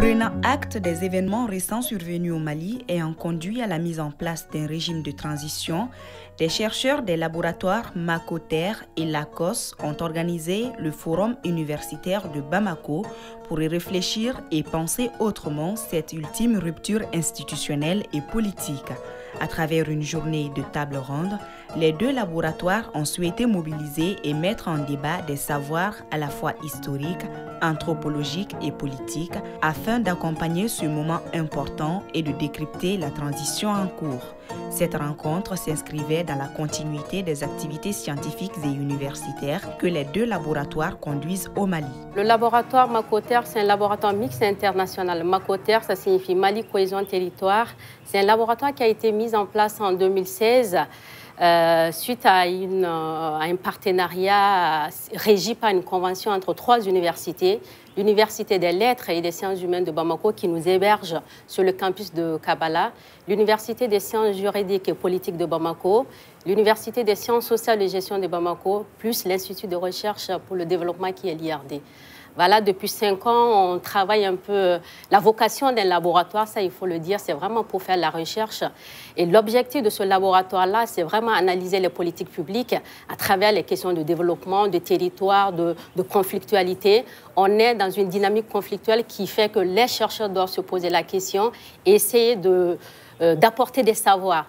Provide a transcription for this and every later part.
Prenant acte des événements récents survenus au Mali ayant conduit à la mise en place d'un régime de transition, des chercheurs des laboratoires Macoter et LACOS ont organisé le Forum universitaire de Bamako pour y réfléchir et penser autrement cette ultime rupture institutionnelle et politique. À travers une journée de table ronde, les deux laboratoires ont souhaité mobiliser et mettre en débat des savoirs à la fois historiques, anthropologiques et politiques afin d'accompagner ce moment important et de décrypter la transition en cours. Cette rencontre s'inscrivait dans la continuité des activités scientifiques et universitaires que les deux laboratoires conduisent au Mali. Le laboratoire Macoter, c'est un laboratoire mixte international. Macoter, ça signifie Mali Cohésion Territoire. C'est un laboratoire qui a été mis en place en 2016 suite à un partenariat régi par une convention entre 3 universités. L'Université des Lettres et des Sciences Humaines de Bamako qui nous héberge sur le campus de Kabala, l'Université des Sciences Juridiques et Politiques de Bamako, l'Université des Sciences Sociales et Gestion de Bamako, plus l'Institut de Recherche pour le Développement qui est l'IRD. Voilà, depuis 5 ans, on travaille un peu. La vocation d'un laboratoire, ça il faut le dire, c'est vraiment pour faire la recherche. Et l'objectif de ce laboratoire-là, c'est vraiment analyser les politiques publiques à travers les questions de développement, de territoire, de conflictualité. On est dans une dynamique conflictuelle qui fait que les chercheurs doivent se poser la question et essayer d'apporter des savoirs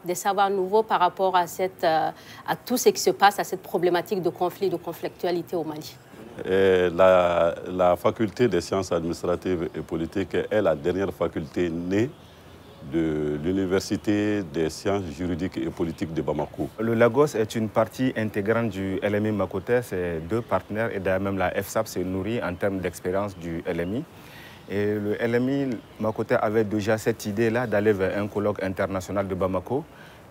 nouveaux par rapport à tout ce qui se passe, à cette problématique de conflit, de conflictualité au Mali. La faculté des sciences administratives et politiques est la dernière faculté née de l'Université des sciences juridiques et politiques de Bamako. Le Lagos est une partie intégrante du LMI Macoter, c'est 2 partenaires et d'ailleurs même la FSAP se nourrit en termes d'expérience du LMI. Et le LMI Macoter avait déjà cette idée-là d'aller vers un colloque international de Bamako.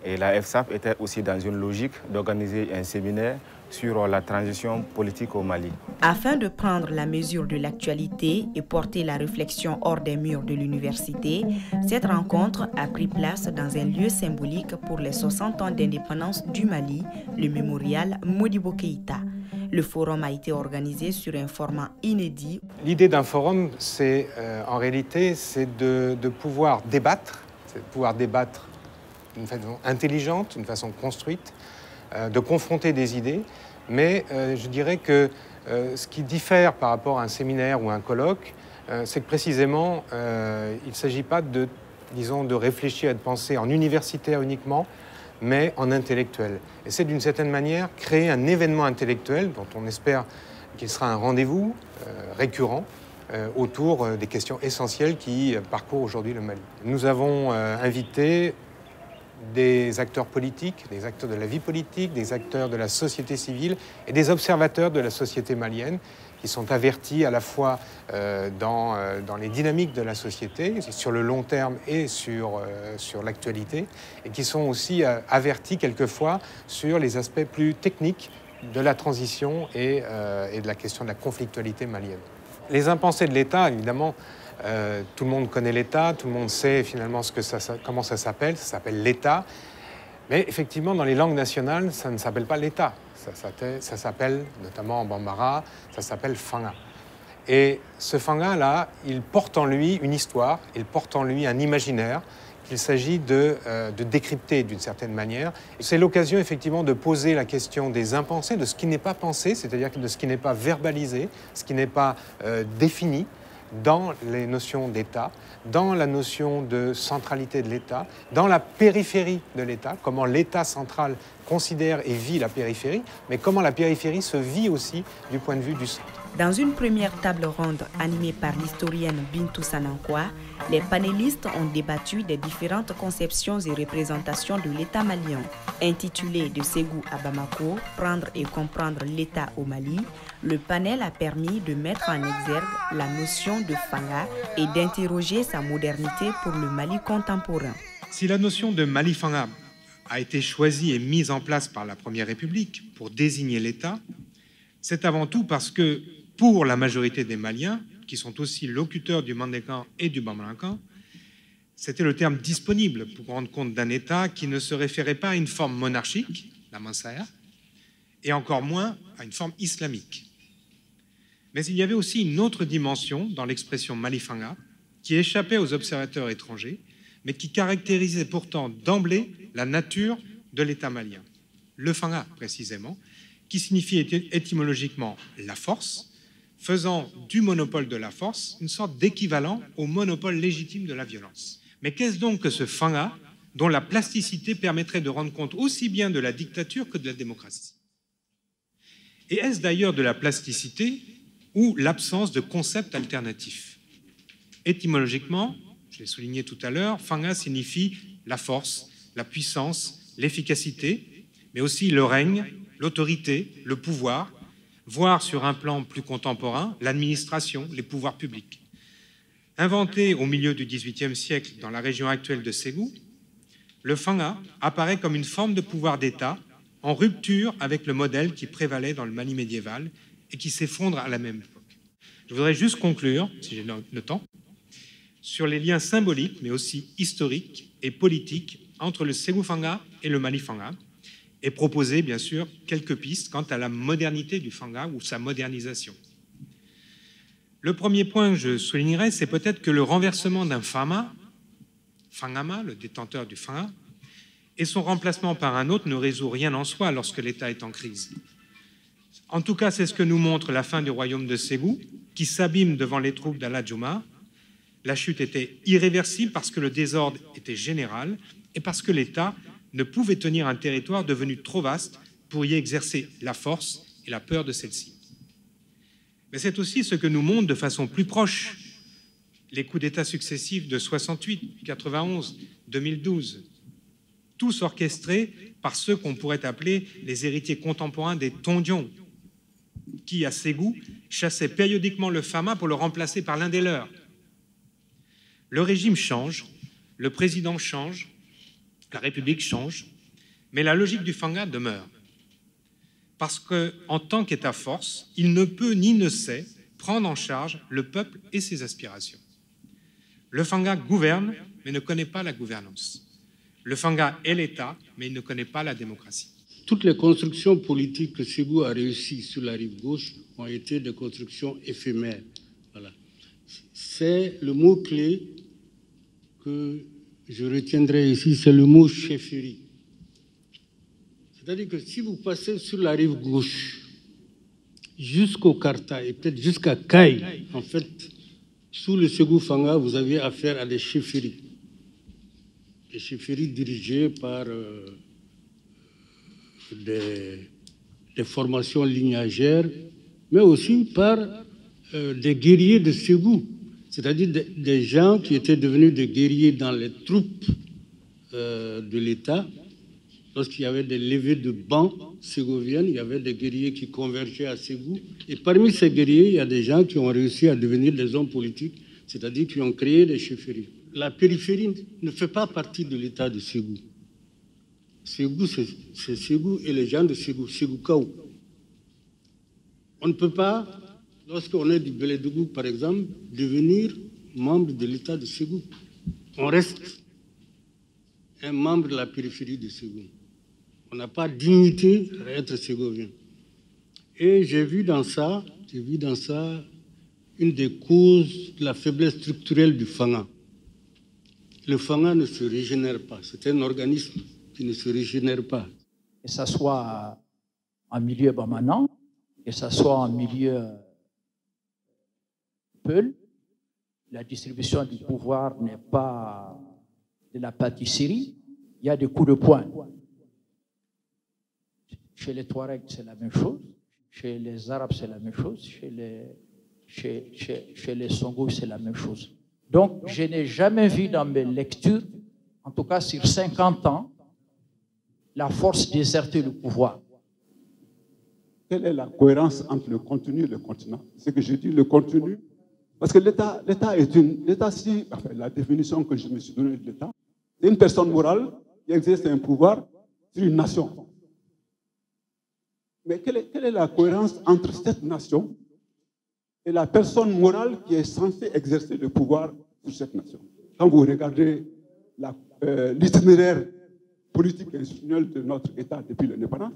Et la FSAP était aussi dans une logique d'organiser un séminaire sur la transition politique au Mali. Afin de prendre la mesure de l'actualité et porter la réflexion hors des murs de l'université, cette rencontre a pris place dans un lieu symbolique pour les 60 ans d'indépendance du Mali, le mémorial Modibo Keïta. Le forum a été organisé sur un format inédit. L'idée d'un forum, c'est en réalité, c'est de pouvoir débattre, d'une façon intelligente, d'une façon construite, de confronter des idées, mais je dirais que ce qui diffère par rapport à un séminaire ou un colloque, c'est que précisément, il ne s'agit pas de réfléchir et de penser en universitaire uniquement, mais en intellectuel. Et c'est d'une certaine manière créer un événement intellectuel dont on espère qu'il sera un rendez-vous récurrent autour des questions essentielles qui parcourent aujourd'hui le Mali. Nous avons invité des acteurs politiques, des acteurs de la vie politique, des acteurs de la société civile et des observateurs de la société malienne qui sont avertis à la fois dans les dynamiques de la société, sur le long terme et sur l'actualité, et qui sont aussi avertis quelquefois sur les aspects plus techniques de la transition et de la question de la conflictualité malienne. Les impensés de l'État, évidemment, tout le monde connaît l'État, tout le monde sait finalement comment ça s'appelle l'État. Mais effectivement, dans les langues nationales, ça ne s'appelle pas l'État. Ça s'appelle, notamment en Bambara, ça s'appelle Fanga. Et ce Fanga-là, il porte en lui une histoire, il porte en lui un imaginaire qu'il s'agit de décrypter d'une certaine manière. C'est l'occasion effectivement de poser la question des impensés, de ce qui n'est pas pensé, c'est-à-dire de ce qui n'est pas verbalisé, ce qui n'est pas défini, dans les notions d'État, dans la notion de centralité de l'État, dans la périphérie de l'État, comment l'État central considère et vit la périphérie, mais comment la périphérie se vit aussi du point de vue du centre. Dans une première table ronde animée par l'historienne Bintou Sanankwa, les panélistes ont débattu des différentes conceptions et représentations de l'État malien. Intitulé de Ségou à Bamako, prendre et comprendre l'État au Mali, le panel a permis de mettre en exergue la notion de Fanga et d'interroger sa modernité pour le Mali contemporain. Si la notion de Mali Fanga a été choisie et mise en place par la Première République pour désigner l'État, c'est avant tout parce que pour la majorité des Maliens, qui sont aussi locuteurs du Mandinka et du Bambalanka, c'était le terme disponible pour rendre compte d'un État qui ne se référait pas à une forme monarchique, la Mansaya, et encore moins à une forme islamique. Mais il y avait aussi une autre dimension dans l'expression Malifanga, qui échappait aux observateurs étrangers, mais qui caractérisait pourtant d'emblée la nature de l'État malien. Le fanga, précisément, qui signifie étymologiquement la force, faisant du monopole de la force une sorte d'équivalent au monopole légitime de la violence. Mais qu'est-ce donc que ce fanga dont la plasticité permettrait de rendre compte aussi bien de la dictature que de la démocratie? Et est-ce d'ailleurs de la plasticité ou l'absence de concept alternatif? Étymologiquement, je l'ai souligné tout à l'heure, fanga signifie la force, la puissance, l'efficacité, mais aussi le règne, l'autorité, le pouvoir, voire sur un plan plus contemporain, l'administration, les pouvoirs publics. Inventé au milieu du XVIIIe siècle dans la région actuelle de Ségou, le fanga apparaît comme une forme de pouvoir d'État en rupture avec le modèle qui prévalait dans le Mali médiéval et qui s'effondre à la même époque. Je voudrais juste conclure, si j'ai le temps, sur les liens symboliques, mais aussi historiques et politiques entre le Ségou fanga et le Mali fanga, et proposer, bien sûr, quelques pistes quant à la modernité du fanga ou sa modernisation. Le premier point que je soulignerai, c'est peut-être que le renversement d'un fangama, le détenteur du fanga, et son remplacement par un autre ne résout rien en soi lorsque l'État est en crise. En tout cas, c'est ce que nous montre la fin du royaume de Ségou, qui s'abîme devant les troupes d'Ala Djouma. La chute était irréversible parce que le désordre était général et parce que l'État ne pouvait tenir un territoire devenu trop vaste pour y exercer la force et la peur de celle-ci. Mais c'est aussi ce que nous montrent de façon plus proche les coups d'État successifs de 68, 91, 2012, tous orchestrés par ceux qu'on pourrait appeler les héritiers contemporains des Tondions, qui, à Ségou, chassaient périodiquement le fama pour le remplacer par l'un des leurs. Le régime change, le président change, la République change, mais la logique du fanga demeure. Parce qu'en tant qu'État-force, il ne peut ni ne sait prendre en charge le peuple et ses aspirations. Le fanga gouverne, mais ne connaît pas la gouvernance. Le fanga est l'État, mais il ne connaît pas la démocratie. Toutes les constructions politiques que Ségou a réussies sur la rive gauche ont été des constructions éphémères. Voilà. C'est le mot-clé que je retiendrai ici, c'est le mot chefferie. C'est-à-dire que si vous passez sur la rive gauche jusqu'au Karta et peut-être jusqu'à Kaï, en fait, sous le Ségou fanga, vous avez affaire à des chefferies. Des chefferies dirigées par des formations lignagères, mais aussi par des guerriers de Ségou, c'est-à-dire des gens qui étaient devenus des guerriers dans les troupes de l'État. Lorsqu'il y avait des levées de bancs ségoviennes, il y avait des guerriers qui convergeaient à Ségou. Et parmi ces guerriers, il y a des gens qui ont réussi à devenir des hommes politiques, c'est-à-dire qui ont créé des chefferies. La périphérie ne fait pas partie de l'État de Ségou. Ségou, c'est Ségou et les gens de Ségou, Ségou-Kaou. On ne peut pas, lorsqu'on est du Bélédougou, par exemple, devenir membre de l'État de Ségou. On reste un membre de la périphérie de Ségou. On n'a pas dignité à être ségovien. Et j'ai vu dans ça une des causes de la faiblesse structurelle du fanga. Le fanga ne se régénère pas. C'est un organisme qui ne se régénère pas. Que ce soit en milieu bamanan, que ce soit en milieu peul, la distribution du pouvoir n'est pas de la pâtisserie, il y a des coups de poing. Chez les Touaregs, c'est la même chose. Chez les Arabes, c'est la même chose. Chez les Songos, c'est la même chose. Donc, je n'ai jamais vu dans mes lectures, en tout cas sur 50 ans, la force déserter le pouvoir. Quelle est la cohérence entre le contenu et le continent? C'est que je dis le contenu, parce que l'État est la définition que je me suis donnée de l'État, c'est une personne morale qui exerce un pouvoir sur une nation. Mais quelle est la cohérence entre cette nation et la personne morale qui est censée exercer le pouvoir sur cette nation? Quand vous regardez l'itinéraire politique et institutionnel de notre État depuis l'indépendance,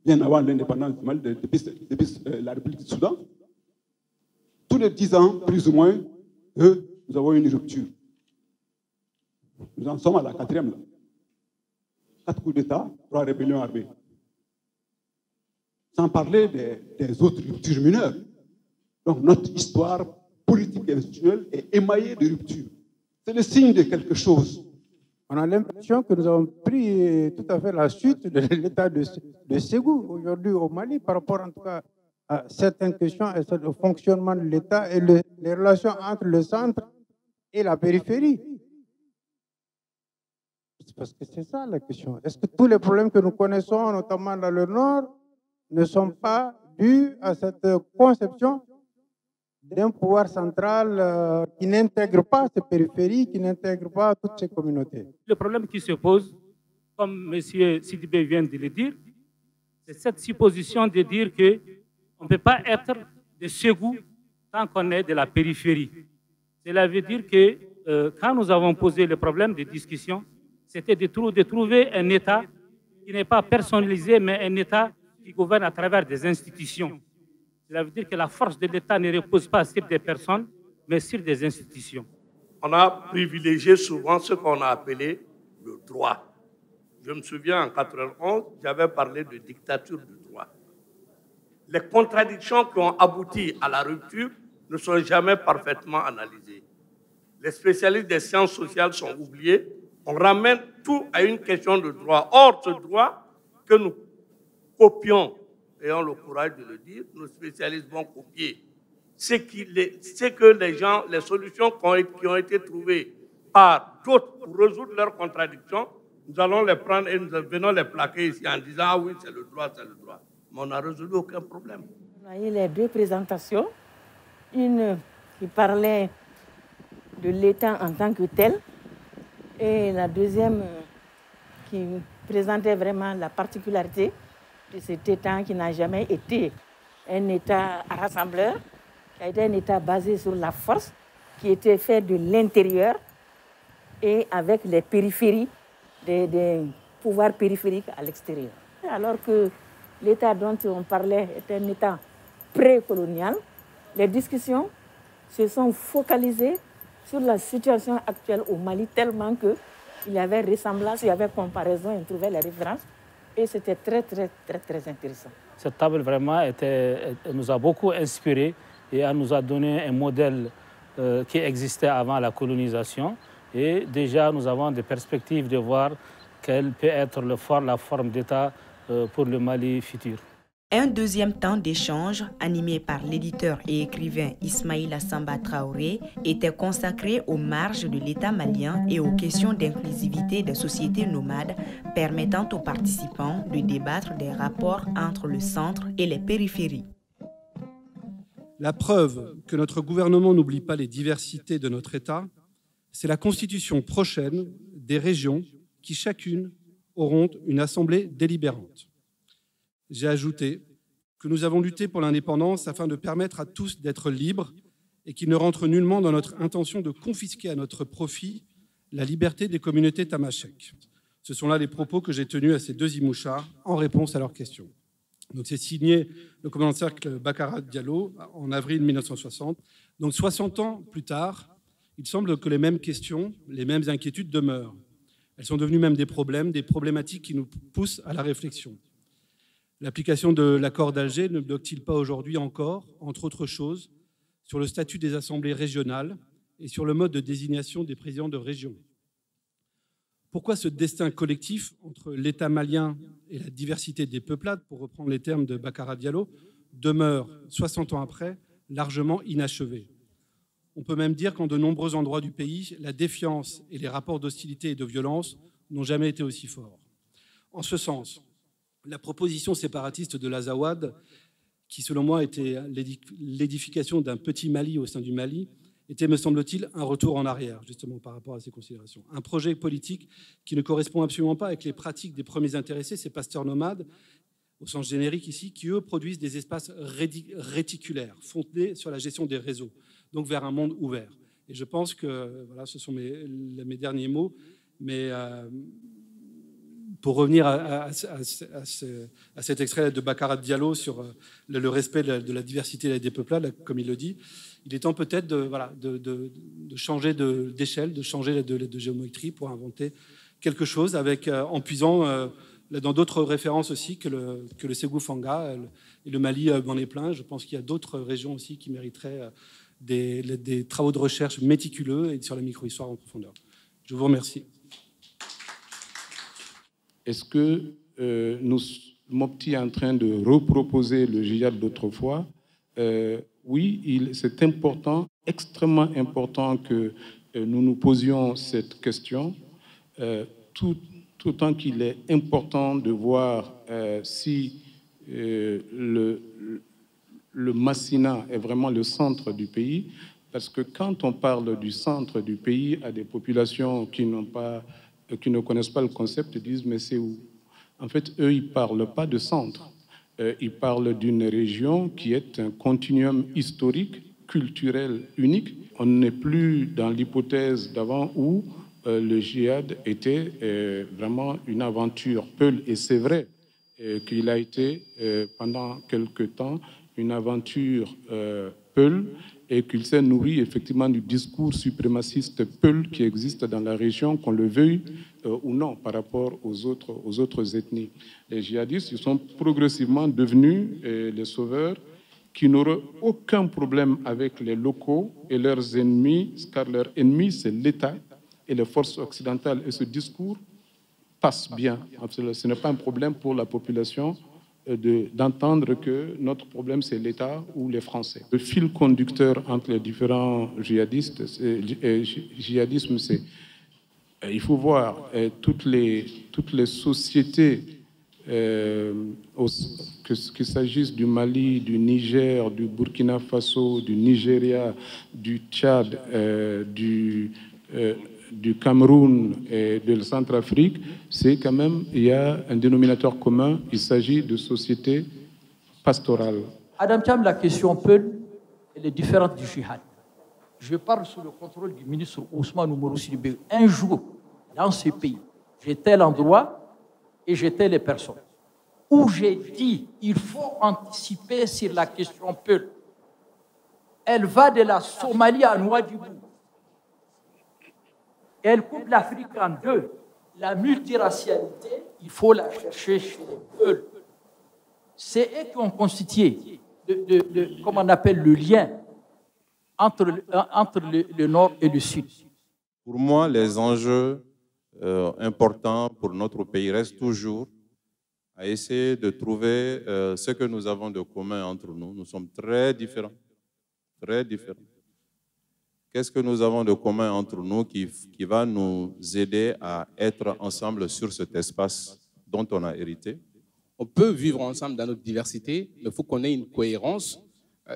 bien avant l'indépendance du Mali, depuis la République du Soudan, tous les 10 ans, plus ou moins, nous avons une rupture. Nous en sommes à la 4e. 4 coups d'État, 3 rébellions armées. Sans parler des autres ruptures mineures. Donc notre histoire politique et institutionnelle est émaillée de ruptures. C'est le signe de quelque chose. On a l'impression que nous avons pris tout à fait la suite de l'état de Ségou aujourd'hui au Mali par rapport en tout cas à certaines questions et au fonctionnement de l'État et les relations entre le centre et la périphérie. Parce que c'est ça la question. Est-ce que tous les problèmes que nous connaissons, notamment dans le Nord, ne sont pas dus à cette conception d'un pouvoir central qui n'intègre pas ces périphéries, qui n'intègre pas toutes ces communautés? Le problème qui se pose, comme M. Sidibé vient de le dire, c'est cette supposition de dire qu'on ne peut pas être de Ségou tant qu'on est de la périphérie. Cela veut dire que quand nous avons posé le problème de discussion, c'était de trouver un État qui n'est pas personnalisé, mais un État qui gouverne à travers des institutions. Cela veut dire que la force de l'État ne repose pas sur des personnes, mais sur des institutions. On a privilégié souvent ce qu'on a appelé le droit. Je me souviens, en 1991, j'avais parlé de dictature du droit. Les contradictions qui ont abouti à la rupture ne sont jamais parfaitement analysées. Les spécialistes des sciences sociales sont oubliés. On ramène tout à une question de droit. Or, ce droit que nous copions, ayant le courage de le dire, nos spécialistes vont copier. C'est que les solutions qui ont été trouvées par d'autres pour résoudre leurs contradictions, nous allons les prendre et nous venons les plaquer ici en disant « Ah oui, c'est le droit, c'est le droit ». Mais on n'a résolu aucun problème. On a eu les deux présentations. Une qui parlait de l'État en tant que tel et la deuxième qui présentait vraiment la particularité de cet État qui n'a jamais été un État rassembleur, qui a été un État basé sur la force, qui était fait de l'intérieur et avec les périphéries, des pouvoirs périphériques à l'extérieur. Alors que l'État dont on parlait est un État précolonial, les discussions se sont focalisées sur la situation actuelle au Mali tellement qu'il y avait ressemblance, il y avait comparaison, on trouvait les références. Et c'était très, très, très, très intéressant. Cette table vraiment nous a beaucoup inspiré et nous a donné un modèle qui existait avant la colonisation. Et déjà, nous avons des perspectives de voir quelle peut être la forme d'État pour le Mali futur. Un deuxième temps d'échange, animé par l'éditeur et écrivain Ismaïla Samba Traoré, était consacré aux marges de l'État malien et aux questions d'inclusivité des sociétés nomades, permettant aux participants de débattre des rapports entre le centre et les périphéries. La preuve que notre gouvernement n'oublie pas les diversités de notre État, c'est la constitution prochaine des régions qui chacune auront une assemblée délibérante. J'ai ajouté que nous avons lutté pour l'indépendance afin de permettre à tous d'être libres et qu'il ne rentre nullement dans notre intention de confisquer à notre profit la liberté des communautés tamashèques. Ce sont là les propos que j'ai tenus à ces deux imouchards en réponse à leurs questions. Donc c'est signé le commandant de cercle Bakara Diallo en avril 1960. Donc 60 ans plus tard, il semble que les mêmes questions, les mêmes inquiétudes demeurent. Elles sont devenues même des problématiques qui nous poussent à la réflexion. L'application de l'accord d'Alger ne bloque-t-il pas aujourd'hui encore, entre autres choses, sur le statut des assemblées régionales et sur le mode de désignation des présidents de région? Pourquoi ce destin collectif entre l'État malien et la diversité des peuplades, pour reprendre les termes de Bakara Diallo, demeure, 60 ans après, largement inachevé? On peut même dire qu'en de nombreux endroits du pays, la défiance et les rapports d'hostilité et de violence n'ont jamais été aussi forts. En ce sens, la proposition séparatiste de l'Azawad, qui selon moi était l'édification d'un petit Mali au sein du Mali, était, me semble-t-il, un retour en arrière, justement, par rapport à ces considérations. Un projet politique qui ne correspond absolument pas avec les pratiques des premiers intéressés, ces pasteurs nomades, au sens générique ici, qui, eux, produisent des espaces réticulaires, fondés sur la gestion des réseaux, donc vers un monde ouvert. Et je pense que, voilà, ce sont mes derniers mots, mais pour revenir à cet extrait de Bakar Diallo sur le respect de la diversité des peuplades, comme il le dit, il est temps peut-être de changer d'échelle, de changer de géométrie pour inventer quelque chose en puisant dans d'autres références aussi que le Ségou Fanga et le Mali en est plein. Je pense qu'il y a d'autres régions aussi qui mériteraient des travaux de recherche méticuleux et sur la micro-histoire en profondeur. Je vous remercie. Est-ce que Mopti est en train de reproposer le djihad d'autrefois? Oui, c'est important, extrêmement important que nous nous posions cette question, tout autant qu'il est important de voir si le Massina est vraiment le centre du pays, parce que quand on parle du centre du pays à des populations qui ne connaissent pas le concept, ils disent mais c'est où? En fait, eux, ils ne parlent pas de centre. Ils parlent d'une région qui est un continuum historique, culturel unique. On n'est plus dans l'hypothèse d'avant où le djihad était vraiment une aventure Peul. Et c'est vrai qu'il a été pendant quelque temps une aventure Peul et qu'il s'est nourri effectivement du discours suprémaciste Peul qui existe dans la région, qu'on le veuille ou non, par rapport aux autres ethnies. Les djihadistes, ils sont progressivement devenus les sauveurs qui n'auraient aucun problème avec les locaux et leurs ennemis, car leur ennemi, c'est l'État et les forces occidentales. Et ce discours passe bien. Ce n'est pas un problème pour la population d'entendre que notre problème, c'est l'État ou les Français. Le fil conducteur entre les différents djihadistes, djihadisme, c'est il faut voir toutes les sociétés, qu'il s'agisse du Mali, du Niger, du Burkina Faso, du Nigeria, du Tchad, du Cameroun et de la Centrafrique, c'est quand même, il y a un dénominateur commun, il s'agit de sociétés pastorales. Adam Thiam, la question Peul, elle est différente du djihad. Je parle sous le contrôle du ministre Ousmane Oumarou Sidibé. Un jour, dans ce pays, j'ai tel endroit et j'ai telle personne où j'ai dit il faut anticiper sur la question Peul. Elle va de la Somalie à Nouadhibou. Elle coupe l'Afrique en deux. La multiracialité, il faut la chercher chez les Peuls. C'est eux qui ont constitué, comment on appelle, le lien entre le Nord et le Sud. Pour moi, les enjeux importants pour notre pays restent toujours à essayer de trouver ce que nous avons de commun entre nous. Nous sommes très différents, très différents. Qu'est-ce que nous avons de commun entre nous qui va nous aider à être ensemble sur cet espace dont on a hérité? On peut vivre ensemble dans notre diversité, mais il faut qu'on ait une cohérence.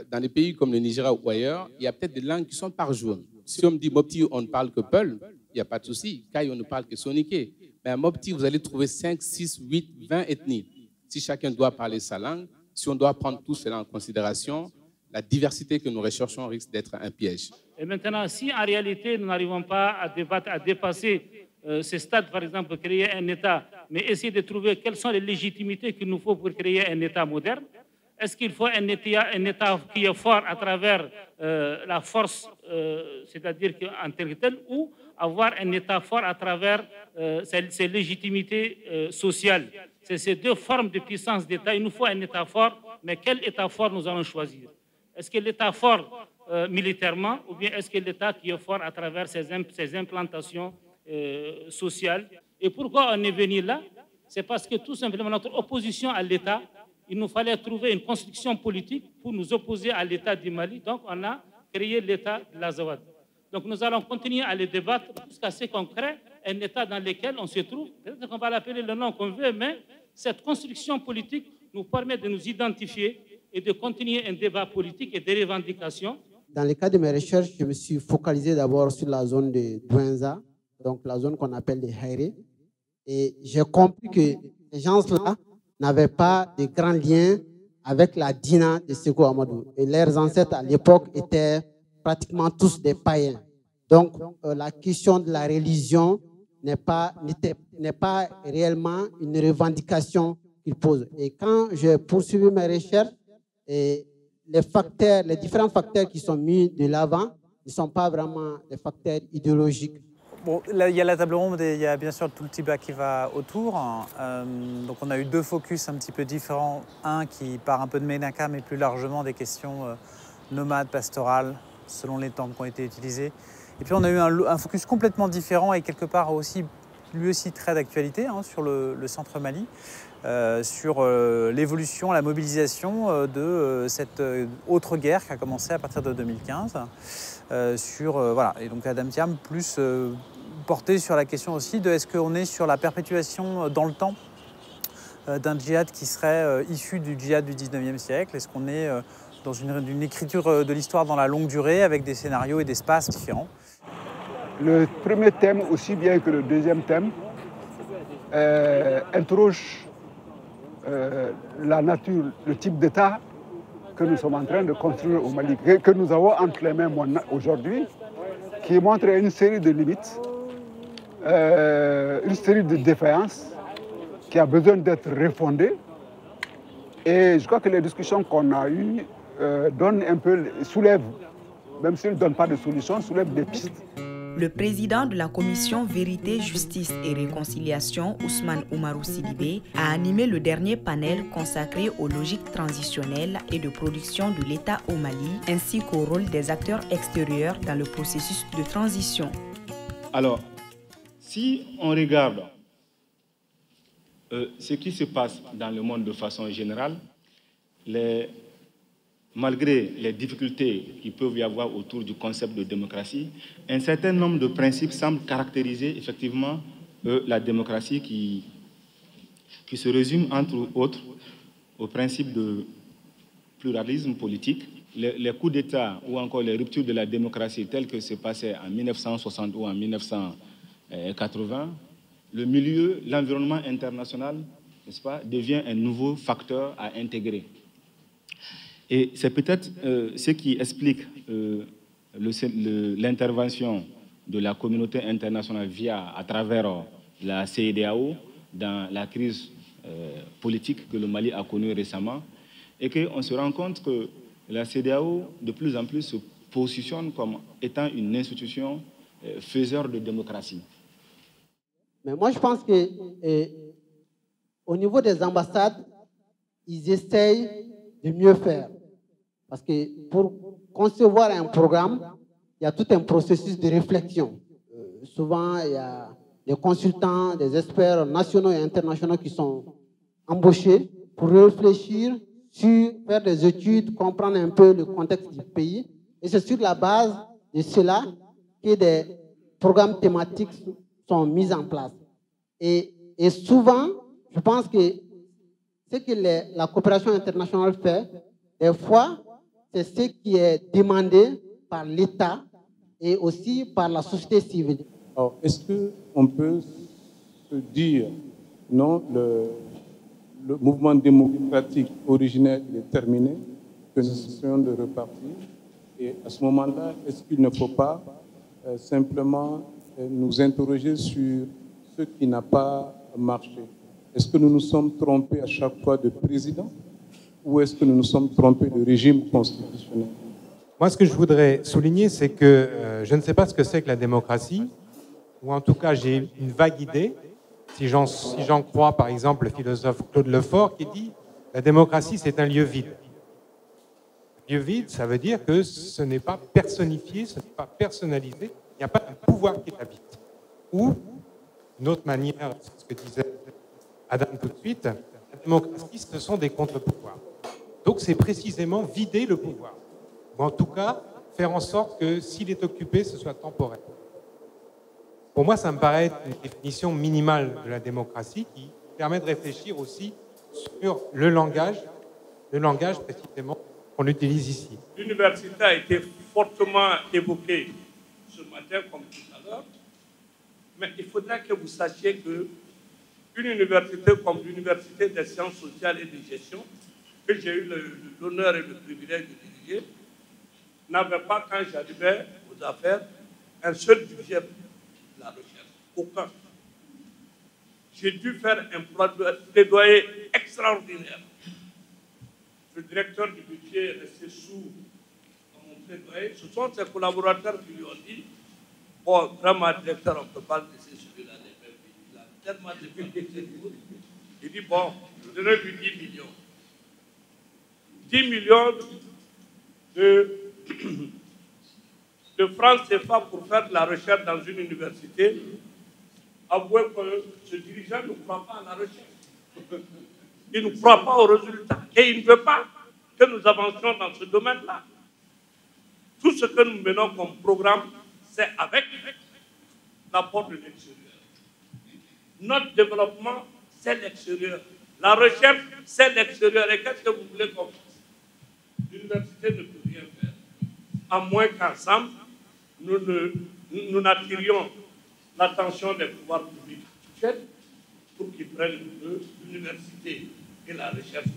Dans des pays comme le Nigeria ou ailleurs, il y a peut-être des langues qui sont par jour. Si on me dit Mopti, on ne parle que Peul, il n'y a pas de souci. Kai, on ne parle que Soniké. Mais à Mopti, vous allez trouver 5, 6, 8, 20 ethnies. Si chacun doit parler sa langue, si on doit prendre tout cela en considération, la diversité que nous recherchons risque d'être un piège. Et maintenant, si en réalité nous n'arrivons pas à débattre, à dépasser ce stade, par exemple, pour créer un État, mais essayer de trouver quelles sont les légitimités qu'il nous faut pour créer un État moderne, est-ce qu'il faut un État qui est fort à travers la force, c'est-à-dire en tant que tel, ou avoir un État fort à travers ses légitimités sociales? C'est ces deux formes de puissance d'État. Il nous faut un État fort, mais quel État fort nous allons choisir? Est-ce que l'État fort militairement, ou bien est-ce que l'État qui est fort à travers ses implantations sociales? Et pourquoi on est venu là? C'est parce que tout simplement notre opposition à l'État, il nous fallait trouver une construction politique pour nous opposer à l'État du Mali. Donc on a créé l'État de l'Azawad. Donc nous allons continuer à le débattre jusqu'à ce qu'on crée un État dans lequel on se trouve. Peut-être qu'on va l'appeler le nom qu'on veut, mais cette construction politique nous permet de nous identifier et de continuer un débat politique et des revendications. Dans le cadre de mes recherches, je me suis focalisé d'abord sur la zone de Douenza, donc la zone qu'on appelle les Haïré. Et j'ai compris que ces gens-là n'avaient pas de grands liens avec la Dina de Sékou Amadou. Et leurs ancêtres à l'époque étaient pratiquement tous des païens. Donc la question de la religion n'est pas réellement une revendication qu'il pose. Et quand j'ai poursuivi mes recherches, les différents facteurs qui sont mis de l'avant ne sont pas vraiment des facteurs idéologiques. Bon, là, il y a la table ronde et il y a bien sûr tout le débat qui va autour. Donc on a eu deux focus un petit peu différents. Un qui part un peu de Ménaka, mais plus largement des questions nomades, pastorales, selon les temps qui ont été utilisés. Et puis on a eu un focus complètement différent et quelque part aussi, lui aussi très d'actualité, sur le centre Mali, sur l'évolution, la mobilisation de cette autre guerre qui a commencé à partir de 2015. Voilà. Et donc Adam Thiam plus porté sur la question aussi de est-ce qu'on est sur la perpétuation dans le temps d'un djihad qui serait issu du djihad du 19e siècle. Est-ce qu'on est dans une écriture de l'histoire dans la longue durée avec des scénarios et des espaces différents? Le premier thème, aussi bien que le deuxième thème, interroge la nature, le type d'État que nous sommes en train de construire au Mali, que nous avons entre les mains aujourd'hui, qui montre une série de limites, une série de défaillances qui a besoin d'être refondée. Et je crois que les discussions qu'on a eues donnent un peu, soulèvent, même s'ils ne donnent pas de solutions, soulèvent des pistes. Le président de la commission Vérité, Justice et Réconciliation, Ousmane Oumarou Sidibé, a animé le dernier panel consacré aux logiques transitionnelles et de production de l'État au Mali, ainsi qu'au rôle des acteurs extérieurs dans le processus de transition. Alors, si on regarde ce qui se passe dans le monde de façon générale, malgré les difficultés qu'il peut y avoir autour du concept de démocratie, un certain nombre de principes semblent caractériser effectivement la démocratie qui se résume entre autres au principe de pluralisme politique. Les coups d'État ou encore les ruptures de la démocratie telles que c'est passé en 1960 ou en 1980, le milieu, l'environnement international, n'est-ce pas, devient un nouveau facteur à intégrer. Et c'est peut-être ce qui explique l'intervention de la communauté internationale à travers la CEDEAO dans la crise politique que le Mali a connue récemment, et qu'on se rend compte que la CEDEAO, de plus en plus, se positionne comme étant une institution faiseur de démocratie. Mais moi, je pense qu'au niveau des ambassades, ils essayent de mieux faire. Parce que pour concevoir un programme, il y a tout un processus de réflexion. Souvent, il y a des consultants, des experts nationaux et internationaux qui sont embauchés pour réfléchir sur, faire des études, comprendre un peu le contexte du pays. Et c'est sur la base de cela que des programmes thématiques sont mis en place. Et souvent, je pense que ce que la coopération internationale fait, des fois, c'est ce qui est demandé par l'État et aussi par la société civile. Alors, est-ce qu'on peut se dire, non, le mouvement démocratique originel est terminé, que nous essayons de repartir, et à ce moment-là, est-ce qu'il ne faut pas simplement nous interroger sur ce qui n'a pas marché? Est-ce que nous nous sommes trompés à chaque fois de président? Ou est-ce que nous nous sommes trompés de régime constitutionnel? Moi, ce que je voudrais souligner, c'est que je ne sais pas ce que c'est que la démocratie, ou en tout cas, j'ai une vague idée, si j'en crois, par exemple, le philosophe Claude Lefort, qui dit « La démocratie, c'est un lieu vide ». Un lieu vide, ça veut dire que ce n'est pas personnifié, ce n'est pas personnalisé, il n'y a pas un pouvoir qui l'habite. Ou, d'une autre manière, c'est ce que disait Adam tout de suite, la démocratie, ce sont des contre-pouvoirs. Donc c'est précisément vider le pouvoir. Ou en tout cas, faire en sorte que s'il est occupé, ce soit temporaire. Pour moi, ça me paraît être une définition minimale de la démocratie qui permet de réfléchir aussi sur le langage précisément qu'on utilise ici. L'université a été fortement évoquée ce matin comme tout à l'heure, mais il faudrait que vous sachiez que une université comme l'Université des sciences sociales et de gestion, que j'ai eu l'honneur et le privilège de diriger, n'avait pas, quand j'arrivais aux affaires, un seul budget de la recherche. Aucun. j'ai dû faire un plaidoyer extraordinaire. Le directeur du budget est resté sourd à mon plaidoyer. Ce sont ses collaborateurs qui lui ont dit, bon, vraiment, directeur, on ne peut pas laisser celui-là. Il a tellement de difficultés. Il dit, bon, je donne lui 10 millions. 10 millions de francs CFA pour faire de la recherche dans une université. Avouez que ce dirigeant ne croit pas à la recherche. Il ne croit pas aux résultats. Et il ne veut pas que nous avancions dans ce domaine-là. Tout ce que nous menons comme programme, c'est avec l'apport de l'extérieur. Notre développement, c'est l'extérieur. La recherche, c'est l'extérieur. Et qu'est-ce que vous voulez qu'on fasse? L'université ne peut rien faire. À moins qu'ensemble, nous n'attirions l'attention des pouvoirs publics pour qu'ils prennent l'université et la recherche.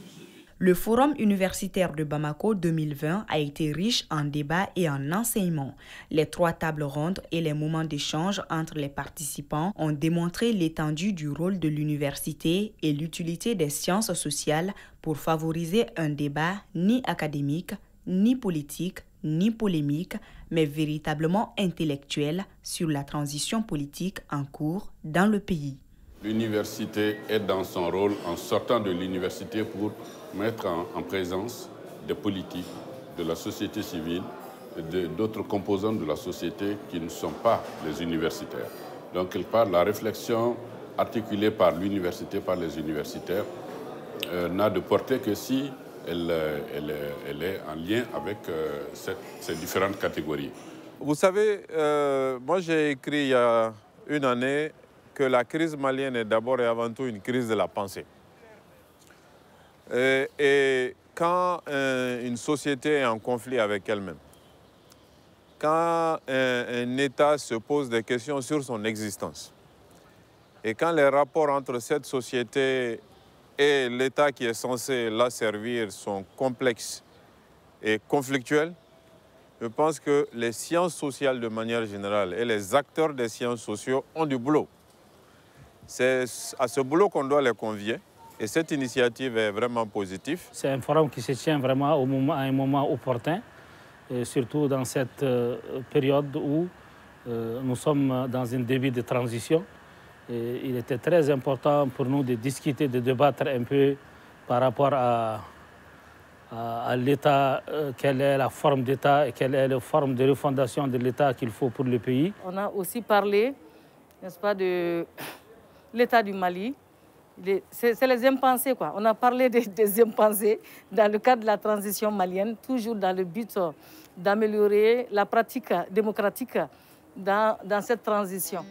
Le Forum universitaire de Bamako 2020 a été riche en débats et en enseignements. Les 3 tables rondes et les moments d'échange entre les participants ont démontré l'étendue du rôle de l'université et l'utilité des sciences sociales pour favoriser un débat ni académique, ni politique, ni polémique, mais véritablement intellectuel sur la transition politique en cours dans le pays. L'université est dans son rôle en sortant de l'université pour mettre en présence des politiques, de la société civile, d'autres composants de la société qui ne sont pas les universitaires. Donc, quelque part, la réflexion articulée par l'université, par les universitaires, n'a de portée que si elle est en lien avec ces différentes catégories. Vous savez, moi j'ai écrit il y a une année que la crise malienne est d'abord et avant tout une crise de la pensée. Et quand une société est en conflit avec elle-même, quand un État se pose des questions sur son existence, et quand les rapports entre cette société et l'État qui est censé la servir sont complexes et conflictuels, je pense que les sciences sociales de manière générale et les acteurs des sciences sociales ont du boulot. C'est à ce boulot qu'on doit les convier et cette initiative est vraiment positive. C'est un forum qui se tient vraiment à un moment opportun, et surtout dans cette période où nous sommes dans un début de transition. Et il était très important pour nous de discuter, de débattre un peu par rapport à l'État, quelle est la forme d'État et quelle est la forme de refondation de l'État qu'il faut pour le pays. On a aussi parlé, n'est-ce pas, de l'État du Mali. C'est les impensés, quoi. On a parlé des impensés dans le cadre de la transition malienne, toujours dans le but d'améliorer la pratique démocratique dans cette transition.